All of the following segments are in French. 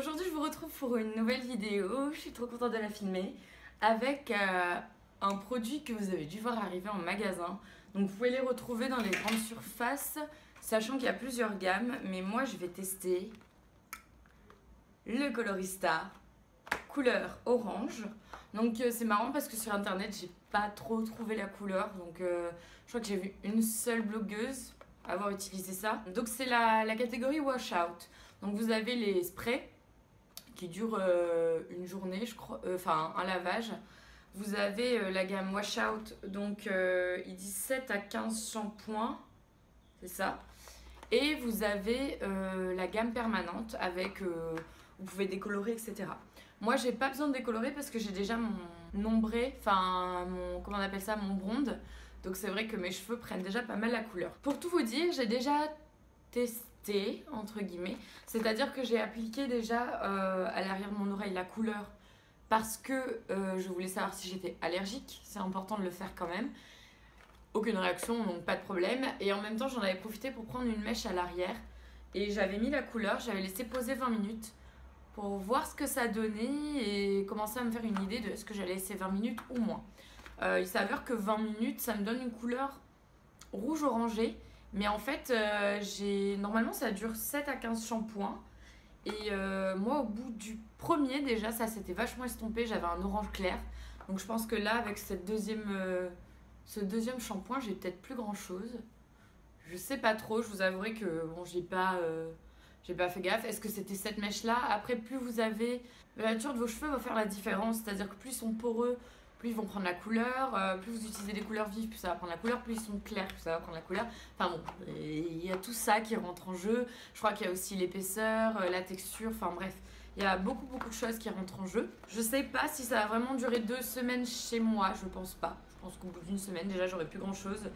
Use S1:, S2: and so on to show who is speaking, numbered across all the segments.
S1: Aujourd'hui je vous retrouve pour une nouvelle vidéo, je suis trop contente de la filmer, avec un produit que vous avez dû voir arriver en magasin. Donc vous pouvez les retrouver dans les grandes surfaces, sachant qu'il y a plusieurs gammes, mais moi je vais tester le Colorista couleur orange. Donc c'est marrant parce que sur internet j'ai pas trop trouvé la couleur, donc je crois que j'ai vu une seule blogueuse avoir utilisé ça. Donc c'est la catégorie wash out. Donc vous avez les sprays qui durent une journée, je crois, enfin un lavage. Vous avez la gamme wash out, donc ils disent 7 à 15 shampoings, c'est ça. Et vous avez la gamme permanente avec, vous pouvez décolorer, etc. Moi j'ai pas besoin de décolorer parce que j'ai déjà mon ombré, enfin comment on appelle ça, mon blonde. Donc c'est vrai que mes cheveux prennent déjà pas mal la couleur. Pour tout vous dire, j'ai déjà testé, entre guillemets. C'est-à-dire que j'ai appliqué déjà à l'arrière de mon oreille la couleur parce que je voulais savoir si j'étais allergique. C'est important de le faire quand même. Aucune réaction, donc pas de problème. Et en même temps, j'en avais profité pour prendre une mèche à l'arrière. Et j'avais mis la couleur, j'avais laissé poser 20 minutes pour voir ce que ça donnait et commencer à me faire une idée de est-ce que j'allais laisser 20 minutes ou moins. Il s'avère que 20 minutes, ça me donne une couleur rouge-orangé. Mais en fait, normalement, ça dure 7 à 15 shampoings. Et moi, au bout du premier, déjà, ça s'était vachement estompé. J'avais un orange clair. Donc je pense que là, avec ce deuxième shampoing, j'ai peut-être plus grand-chose. Je sais pas trop. Je vous avouerai que bon, j'ai pas fait gaffe. Est-ce que c'était cette mèche-là? Après, plus vous avez... La nature de vos cheveux va faire la différence. C'est-à-dire que plus ils sont poreux, plus ils vont prendre la couleur, plus vous utilisez des couleurs vives, plus ça va prendre la couleur, plus ils sont clairs, plus ça va prendre la couleur. Enfin bon, il y a tout ça qui rentre en jeu. Je crois qu'il y a aussi l'épaisseur, la texture, enfin bref. Il y a beaucoup de choses qui rentrent en jeu. Je sais pas si ça va vraiment durer 2 semaines chez moi, je pense pas. Je pense qu'au bout d'une semaine, déjà, j'aurai plus grand chose.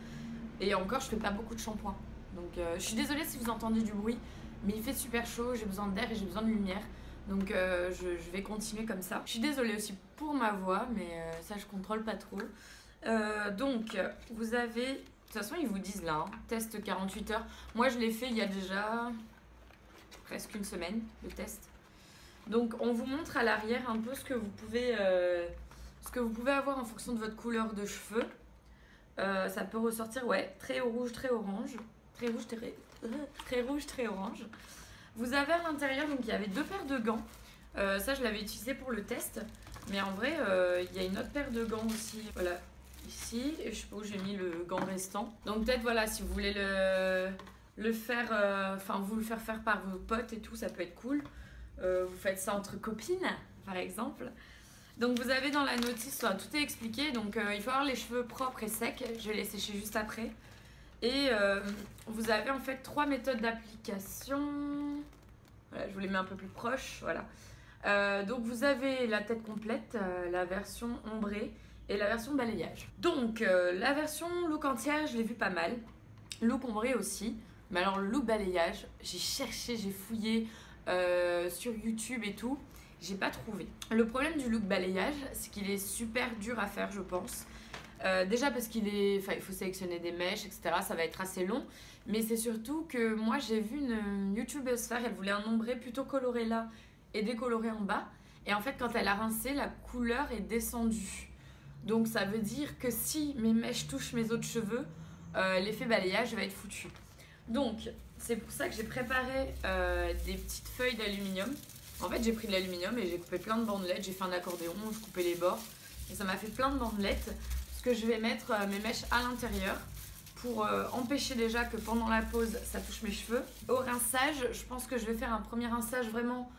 S1: Et encore, je fais pas beaucoup de shampoing. Donc je suis désolée si vous entendez du bruit, mais il fait super chaud, j'ai besoin d'air et j'ai besoin de lumière. Donc je vais continuer comme ça. Je suis désolée aussi pour ma voix, mais ça je contrôle pas trop. Donc vous avez... De toute façon ils vous disent là, hein, test 48 heures. Moi je l'ai fait il y a déjà presque une semaine, le test. Donc on vous montre à l'arrière un peu ce que vous pouvez avoir en fonction de votre couleur de cheveux. Ça peut ressortir, ouais, très rouge, très orange. Très rouge, très orange. Vous avez à l'intérieur, donc il y avait 2 paires de gants. Ça, je l'avais utilisé pour le test. Mais en vrai, il y a une autre paire de gants aussi. Voilà, ici. Et je sais pas où j'ai mis le gant restant. Donc peut-être, voilà, si vous voulez le faire, vous le faire par vos potes et tout, ça peut être cool. Vous faites ça entre copines, par exemple. Donc vous avez dans la notice, tout est expliqué. Donc il faut avoir les cheveux propres et secs. Je vais les sécher juste après. Et vous avez en fait 3 méthodes d'application. Voilà, je vous les mets un peu plus proche. Voilà. Donc vous avez la tête complète, la version ombrée et la version balayage. Donc la version look entière, je l'ai vu pas mal. Look ombré aussi. Mais alors le look balayage, j'ai cherché, j'ai fouillé sur YouTube et tout. J'ai pas trouvé. Le problème du look balayage, c'est qu'il est super dur à faire, je pense. Déjà parce il faut sélectionner des mèches, etc. Ça va être assez long. Mais c'est surtout que moi j'ai vu une youtubeuse faire, elle voulait un ombré plutôt coloré là et décoloré en bas. Et en fait quand elle a rincé, la couleur est descendue. Donc ça veut dire que si mes mèches touchent mes autres cheveux, l'effet balayage va être foutu. Donc c'est pour ça que j'ai préparé des petites feuilles d'aluminium. En fait j'ai pris de l'aluminium et j'ai coupé plein de bandelettes. J'ai fait un accordéon, je coupais les bords. Et ça m'a fait plein de bandelettes. Que je vais mettre mes mèches à l'intérieur pour empêcher déjà que pendant la pause ça touche mes cheveux. Au rinçage, je pense que je vais faire un premier rinçage vraiment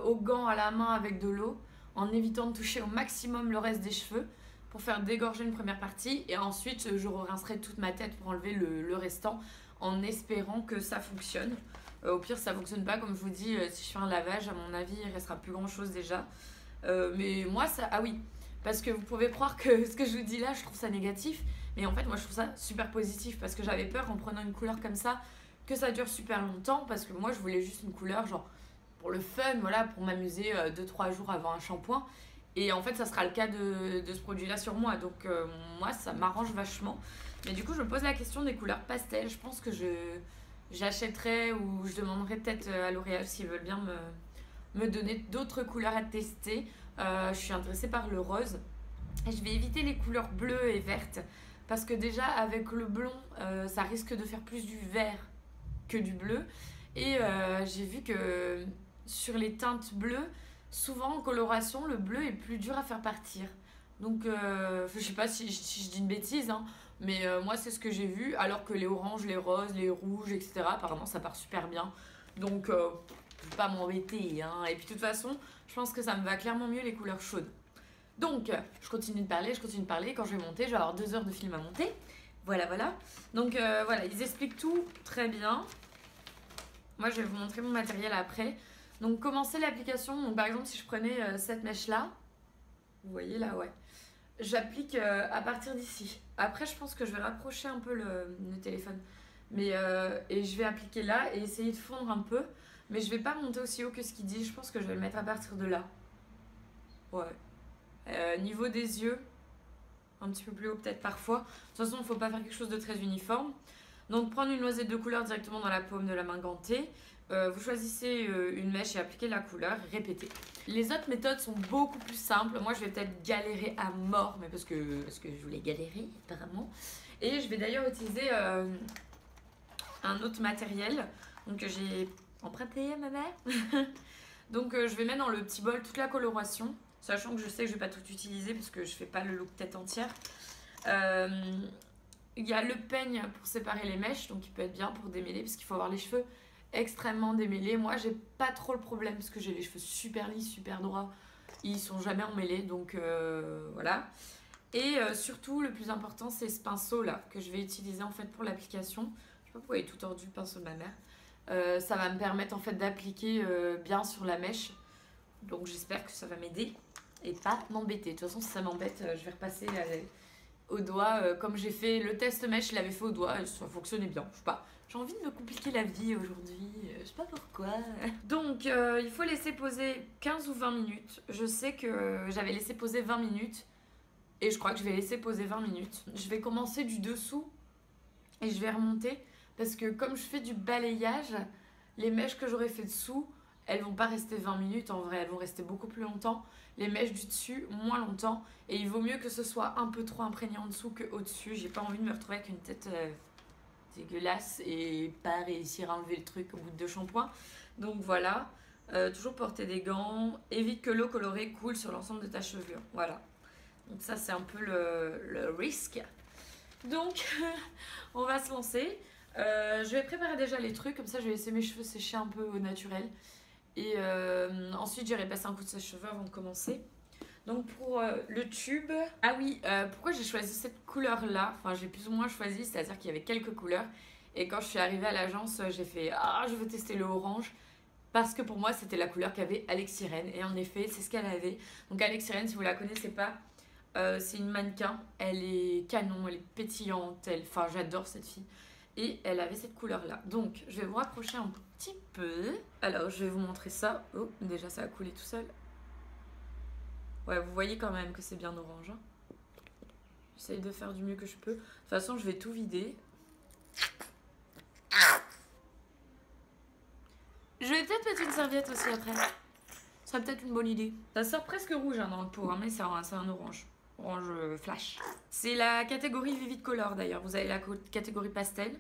S1: au gant à la main avec de l'eau en évitant de toucher au maximum le reste des cheveux pour faire dégorger une première partie et ensuite je rincerai toute ma tête pour enlever le restant en espérant que ça fonctionne. Au pire ça fonctionne pas, comme je vous dis, si je fais un lavage à mon avis il restera plus grand chose déjà. Mais moi ça... Ah oui, parce que vous pouvez croire que ce que je vous dis là, je trouve ça négatif. Mais en fait, moi, je trouve ça super positif. Parce que j'avais peur, en prenant une couleur comme ça, que ça dure super longtemps. Parce que moi, je voulais juste une couleur, genre, pour le fun, voilà, pour m'amuser 2-3 jours avant un shampoing. Et en fait, ça sera le cas de ce produit-là sur moi. Donc, moi, ça m'arrange vachement. Mais du coup, je me pose la question des couleurs pastel. Je pense que j'achèterai ou je demanderai peut-être à L'Oréal s'ils veulent bien me donner d'autres couleurs à tester. Je suis intéressée par le rose. Et je vais éviter les couleurs bleues et vertes parce que déjà avec le blond, ça risque de faire plus du vert que du bleu. Et j'ai vu que sur les teintes bleues, souvent en coloration, le bleu est plus dur à faire partir. Donc je sais pas si je dis une bêtise, hein, mais moi c'est ce que j'ai vu. Alors que les oranges, les roses, les rouges, etc. apparemment ça part super bien. Donc je vais pas m'embêter, hein. Et puis de toute façon, je pense que ça me va clairement mieux les couleurs chaudes. Donc, je continue de parler, je continue de parler. Quand je vais monter, je vais avoir 2 heures de film à monter. Voilà, voilà. Donc, voilà, ils expliquent tout très bien. Moi, je vais vous montrer mon matériel après. Donc, commencer l'application. Donc, par exemple, si je prenais cette mèche-là, vous voyez là, ouais. J'applique à partir d'ici. Après, je pense que je vais rapprocher un peu le téléphone. Mais, et je vais appliquer là et essayer de fondre un peu. Mais je vais pas monter aussi haut que ce qu'il dit. Je pense que je vais le mettre à partir de là. Ouais. Niveau des yeux, un petit peu plus haut peut-être parfois. De toute façon, il ne faut pas faire quelque chose de très uniforme. Donc prendre une noisette de couleur directement dans la paume de la main gantée. Vous choisissez une mèche et appliquez la couleur, répétez. Les autres méthodes sont beaucoup plus simples. Moi, je vais peut-être galérer à mort, mais parce que je voulais galérer apparemment. Et je vais d'ailleurs utiliser un autre matériel donc, que j'ai emprunté à ma mère. Donc je vais mettre dans le petit bol toute la coloration. Sachant que je sais que je vais pas tout utiliser parce que je fais pas le look tête entière. Il y a le peigne pour séparer les mèches, donc il peut être bien pour démêler parce qu'il faut avoir les cheveux extrêmement démêlés. Moi, j'ai pas trop le problème parce que j'ai les cheveux super lisses, super droits. Ils sont jamais emmêlés, donc voilà. Et surtout, le plus important, c'est ce pinceau là que je vais utiliser en fait pour l'application. Je sais pas pourquoi il est tout tordu le pinceau de ma mère. Ça va me permettre en fait d'appliquer bien sur la mèche. Donc j'espère que ça va m'aider et pas m'embêter. De toute façon, si ça m'embête, je vais repasser au doigt. Comme j'ai fait le test mèche, je l'avais fait au doigt et ça fonctionnait bien. Je sais pas. J'ai envie de me compliquer la vie aujourd'hui. Je sais pas pourquoi. Donc il faut laisser poser 15 ou 20 minutes. Je sais que j'avais laissé poser 20 minutes. Et je crois que je vais laisser poser 20 minutes. Je vais commencer du dessous et je vais remonter. Parce que comme je fais du balayage, les mèches que j'aurais fait dessous, elles vont pas rester 20 minutes en vrai, elles vont rester beaucoup plus longtemps. Les mèches du dessus, moins longtemps. Et il vaut mieux que ce soit un peu trop imprégné en dessous qu'au dessus. J'ai pas envie de me retrouver avec une tête dégueulasse et pas réussir à enlever le truc au bout de 2 shampoings. Donc voilà, toujours porter des gants. Évite que l'eau colorée coule sur l'ensemble de ta chevelure. Voilà. Donc ça c'est un peu le risque. Donc on va se lancer. Je vais préparer déjà les trucs, comme ça je vais laisser mes cheveux sécher un peu au naturel. Et ensuite j'irai passer un coup de sèche-cheveux avant de commencer. Donc pour le tube... Ah oui, pourquoi j'ai choisi cette couleur-là? Enfin j'ai plus ou moins choisi, c'est-à-dire qu'il y avait quelques couleurs. Et quand je suis arrivée à l'agence, j'ai fait « Ah, je veux tester le orange ». Parce que pour moi c'était la couleur qu'avait Alex Irène. Et en effet, c'est ce qu'elle avait. Donc Alex Irène, si vous la connaissez pas, c'est une mannequin. Elle est canon, elle est pétillante. Enfin j'adore cette fille. Et elle avait cette couleur-là. Donc, je vais vous rapprocher un petit peu. Alors, je vais vous montrer ça. Oh, déjà, ça a coulé tout seul. Ouais, vous voyez quand même que c'est bien orange. Hein. J'essaye de faire du mieux que je peux. De toute façon, je vais tout vider. Je vais peut-être mettre une serviette aussi après. Ce serait peut-être une bonne idée. Ça sort presque rouge hein, dans le pot, hein, mais c'est un orange. Orange flash. C'est la catégorie Vivid Color d'ailleurs. Vous avez la catégorie pastel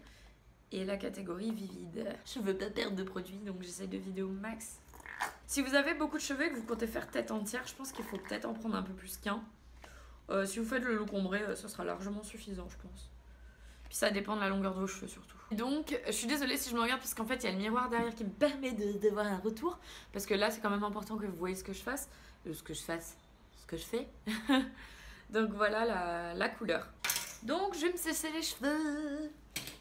S1: et la catégorie Vivid. Je veux pas perdre de produits donc j'essaie de vider au max. Si vous avez beaucoup de cheveux et que vous comptez faire tête entière, je pense qu'il faut peut-être en prendre un peu plus qu'un. Si vous faites le look ombré, ça sera largement suffisant je pense. Puis ça dépend de la longueur de vos cheveux surtout. Donc je suis désolée si je me regarde parce qu'en fait il y a le miroir derrière qui me permet de voir un retour. Parce que là c'est quand même important que vous voyez ce que je fasse. Ce que je fais. Donc voilà la couleur. Donc je vais me sécher les cheveux.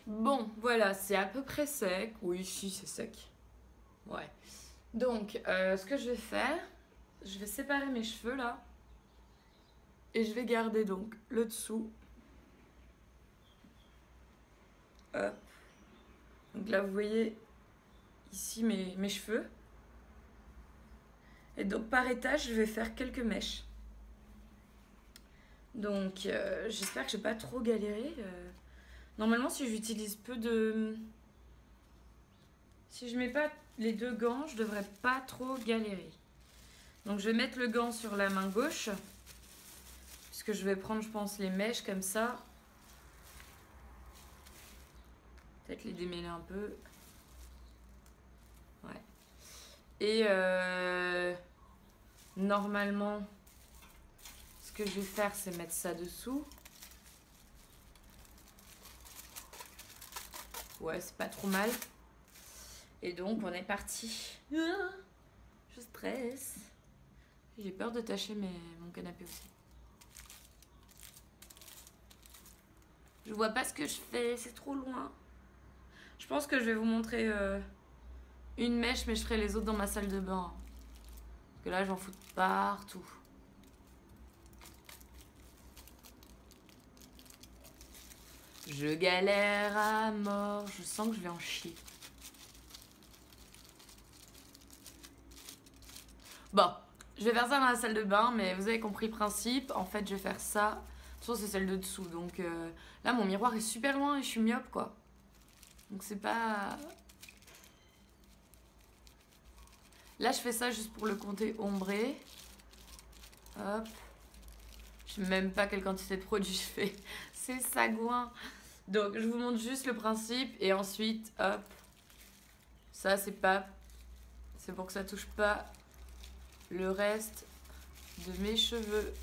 S1: Bon voilà, c'est à peu près sec. Oui, si c'est sec. Ouais. Donc ce que je vais faire, je vais séparer mes cheveux là. Et je vais garder donc le dessous. Hop. Donc là vous voyez ici mes cheveux. Et donc par étage je vais faire quelques mèches. Donc j'espère que je vais pas trop galérer. Normalement si j'utilise peu de... Si je mets pas les deux gants, je devrais pas trop galérer. Donc je vais mettre le gant sur la main gauche. Puisque je vais prendre, je pense, les mèches comme ça. Peut-être les démêler un peu. Ouais. Et normalement, ce que je vais faire, c'est mettre ça dessous. Ouais, c'est pas trop mal. Et donc, on est parti. Je stresse. J'ai peur de tâcher mon canapé aussi. Je vois pas ce que je fais, c'est trop loin. Je pense que je vais vous montrer une mèche, mais je ferai les autres dans ma salle de bain. Parce que là, j'en fous partout. Je galère à mort. Je sens que je vais en chier. Bon, je vais faire ça dans la salle de bain, mais vous avez compris le principe. En fait, je vais faire ça. De toute façon, c'est celle de dessous. Donc là, mon miroir est super loin et je suis myope, quoi. Donc c'est pas... Là, je fais ça juste pour le compter ombré. Hop. Je sais même pas quelle quantité de produit je fais. C'est sagouin. Donc, je vous montre juste le principe. Et ensuite, hop. Ça, c'est pas... C'est pour que ça touche pas le reste de mes cheveux.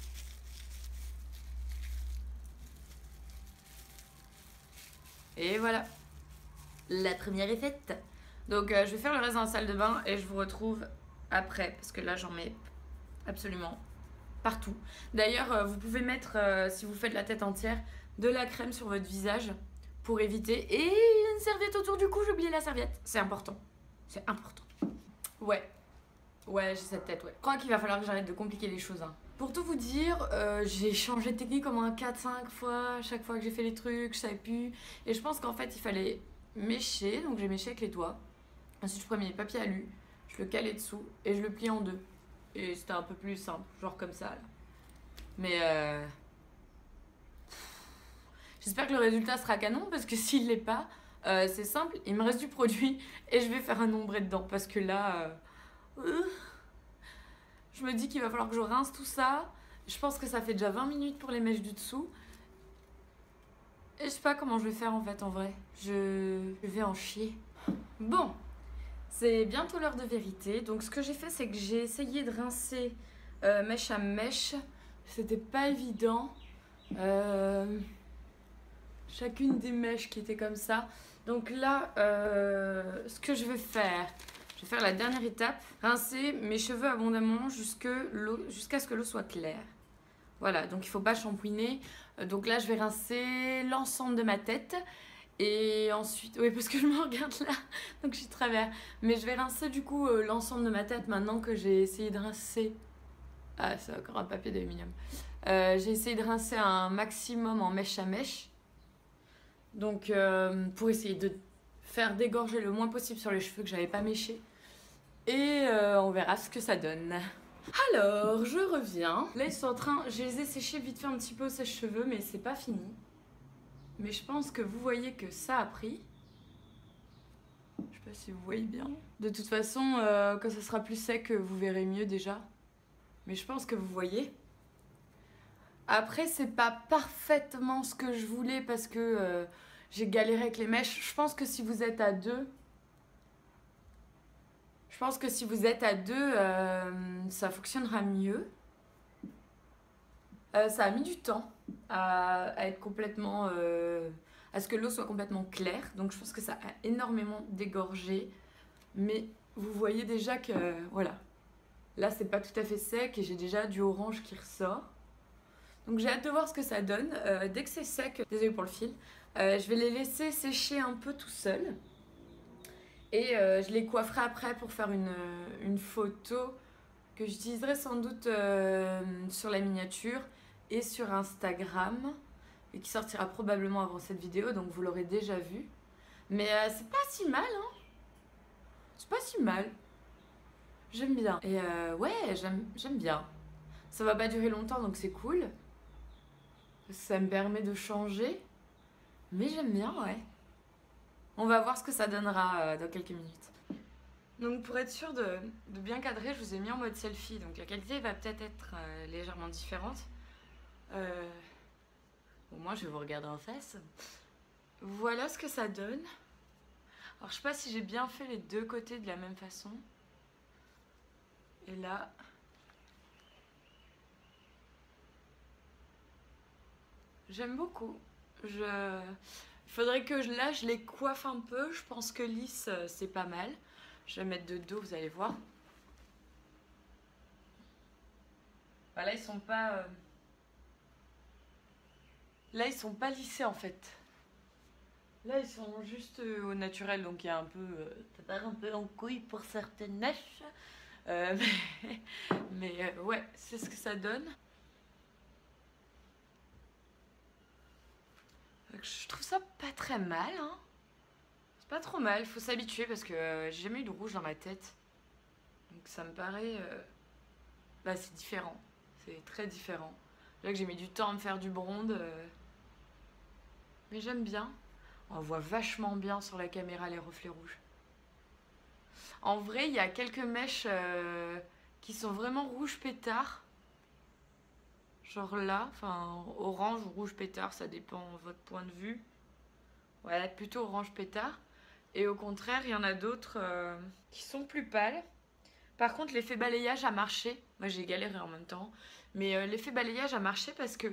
S1: Et voilà. La première est faite. Donc, je vais faire le reste dans la salle de bain et je vous retrouve après. Parce que là, j'en mets absolument partout. D'ailleurs, vous pouvez mettre, si vous faites la tête entière, de la crème sur votre visage pour éviter. Et une serviette autour du cou, j'ai oublié la serviette. C'est important. C'est important. Ouais. Ouais, j'ai cette tête, ouais. Je crois qu'il va falloir que j'arrête de compliquer les choses. Hein. Pour tout vous dire, j'ai changé de technique au moins 4-5 fois. Chaque fois que j'ai fait les trucs, je savais plus. Et je pense qu'en fait, il fallait mécher. Donc j'ai méché avec les doigts. Ensuite, je prenais mes papiers alu. Je le calais dessous et je le pliais en deux. Et c'était un peu plus simple, genre comme ça, là. Mais j'espère que le résultat sera canon, parce que s'il l'est pas, c'est simple, il me reste du produit et je vais faire un ombré dedans. Parce que là, je me dis qu'il va falloir que je rince tout ça. Je pense que ça fait déjà 20 minutes pour les mèches du dessous. Et je sais pas comment je vais faire en fait, en vrai. Je vais en chier. Bon, c'est bientôt l'heure de vérité. Donc ce que j'ai fait, c'est que j'ai essayé de rincer mèche à mèche. C'était pas évident. Chacune des mèches qui étaient comme ça. Donc là, ce que je vais faire la dernière étape. Rincer mes cheveux abondamment jusqu'à ce que l'eau soit claire. Voilà, donc il faut pas shampouiner. Donc là, je vais rincer l'ensemble de ma tête. Et ensuite, oui, parce que je me regarde là, donc je suis de travers. Mais je vais rincer du coup l'ensemble de ma tête maintenant que j'ai essayé de rincer. Ah, c'est encore un papier d'aluminium. J'ai essayé de rincer un maximum en mèche à mèche. Donc, pour essayer de faire dégorger le moins possible sur les cheveux que j'avais pas méchés. Et on verra ce que ça donne. Alors, je reviens. Là, ils sont en train... Je les ai séchés vite fait un petit peu au sèche-cheveux, mais c'est pas fini. Mais je pense que vous voyez que ça a pris. Je sais pas si vous voyez bien. De toute façon, quand ça sera plus sec, vous verrez mieux déjà. Mais je pense que vous voyez. Après, c'est pas parfaitement ce que je voulais parce que j'ai galéré avec les mèches. Je pense que si vous êtes à deux... ça fonctionnera mieux. Ça a mis du temps à être complètement... à ce que l'eau soit complètement claire. Donc je pense que ça a énormément dégorgé. Mais vous voyez déjà que... voilà. Là, c'est pas tout à fait sec et j'ai déjà du orange qui ressort. Donc j'ai hâte de voir ce que ça donne. Dès que c'est sec, désolé pour le fil, je vais les laisser sécher un peu tout seul. Et je les coifferai après pour faire une photo que j'utiliserai sans doute sur la miniature et sur Instagram. Et qui sortira probablement avant cette vidéo, donc vous l'aurez déjà vu. Mais c'est pas si mal, hein. C'est pas si mal. J'aime bien. Et ouais, j'aime bien. Ça va pas durer longtemps, donc c'est cool. Ça me permet de changer. Mais j'aime bien, ouais. On va voir ce que ça donnera dans quelques minutes. Donc pour être sûr de bien cadrer, je vous ai mis en mode selfie. Donc la qualité va peut-être être légèrement différente. Bon, moi je vais vous regarder en face. Voilà ce que ça donne. Alors je sais pas si j'ai bien fait les deux côtés de la même façon. Et là... J'aime beaucoup. Il faudrait que là je les coiffe un peu. Je pense que lisse c'est pas mal. Je vais mettre de dos, vous allez voir. Là ils sont pas... Là ils sont pas lissés en fait. Là ils sont juste au naturel, donc il y a un peu... ça part un peu en couille pour certaines mèches. Mais ouais, c'est ce que ça donne. Je trouve ça pas très mal, hein. C'est pas trop mal, faut s'habituer parce que j'ai jamais eu de rouge dans ma tête. Donc ça me paraît... Bah c'est différent, c'est très différent. Là que j'ai mis du temps à me faire du blonde. Mais j'aime bien. On voit vachement bien sur la caméra les reflets rouges. En vrai, il y a quelques mèches qui sont vraiment rouge pétard. Genre là, enfin orange ou rouge pétard, ça dépend de votre point de vue. Voilà, plutôt orange pétard. Et au contraire, il y en a d'autres qui sont plus pâles. Par contre, l'effet balayage a marché. Moi, j'ai galéré en même temps. Mais l'effet balayage a marché parce que,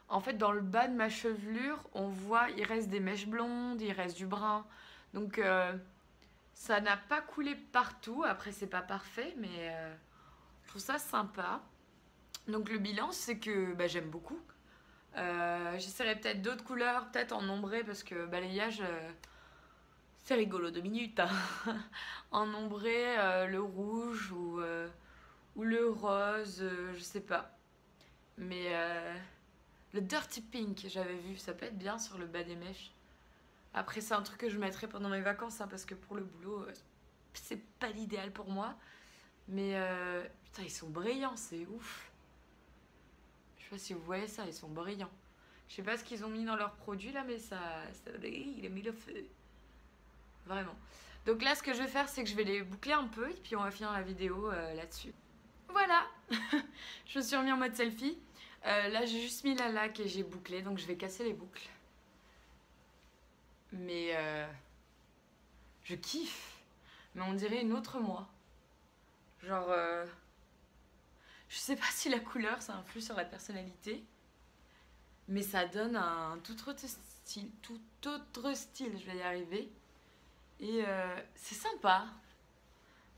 S1: en fait, dans le bas de ma chevelure, on voit, il reste des mèches blondes, il reste du brun. Donc, ça n'a pas coulé partout. Après, c'est pas parfait, mais je trouve ça sympa. Donc, le bilan, c'est que bah, j'aime beaucoup. J'essaierai peut-être d'autres couleurs, peut-être en ombré, parce que balayage, c'est rigolo, 2 minutes. Hein. En ombré, le rouge ou le rose, je sais pas. Mais le dirty pink, j'avais vu, ça peut être bien sur le bas des mèches. Après, c'est un truc que je mettrai pendant mes vacances, hein, parce que pour le boulot, c'est pas l'idéal pour moi. Mais putain, ils sont brillants, c'est ouf. Je sais pas si vous voyez ça, ils sont brillants. Je sais pas ce qu'ils ont mis dans leurs produits là, mais il a mis le feu. Vraiment. Donc là, ce que je vais faire, c'est que je vais les boucler un peu et puis on va finir la vidéo là-dessus. Voilà. Je me suis remis en mode selfie. Là, j'ai juste mis la laque et j'ai bouclé, donc je vais casser les boucles. Mais je kiffe. Mais on dirait une autre moi. Genre, je sais pas si la couleur, ça influe sur la personnalité. Mais ça donne un tout autre style, je vais y arriver. Et c'est sympa.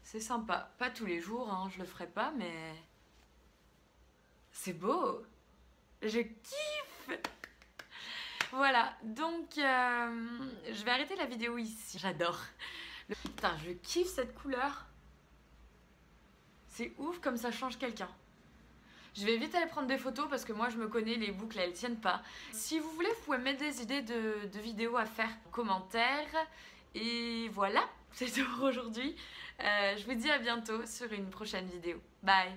S1: C'est sympa. Pas tous les jours, hein, je le ferai pas, mais... C'est beau. Je kiffe. Voilà, donc je vais arrêter la vidéo ici. J'adore. Putain, je kiffe cette couleur. C'est ouf comme ça change quelqu'un. Je vais vite aller prendre des photos parce que moi je me connais, les boucles elles tiennent pas. Si vous voulez, vous pouvez mettre des idées de vidéos à faire en commentaire. Et voilà, c'est tout pour aujourd'hui. Je vous dis à bientôt sur une prochaine vidéo. Bye!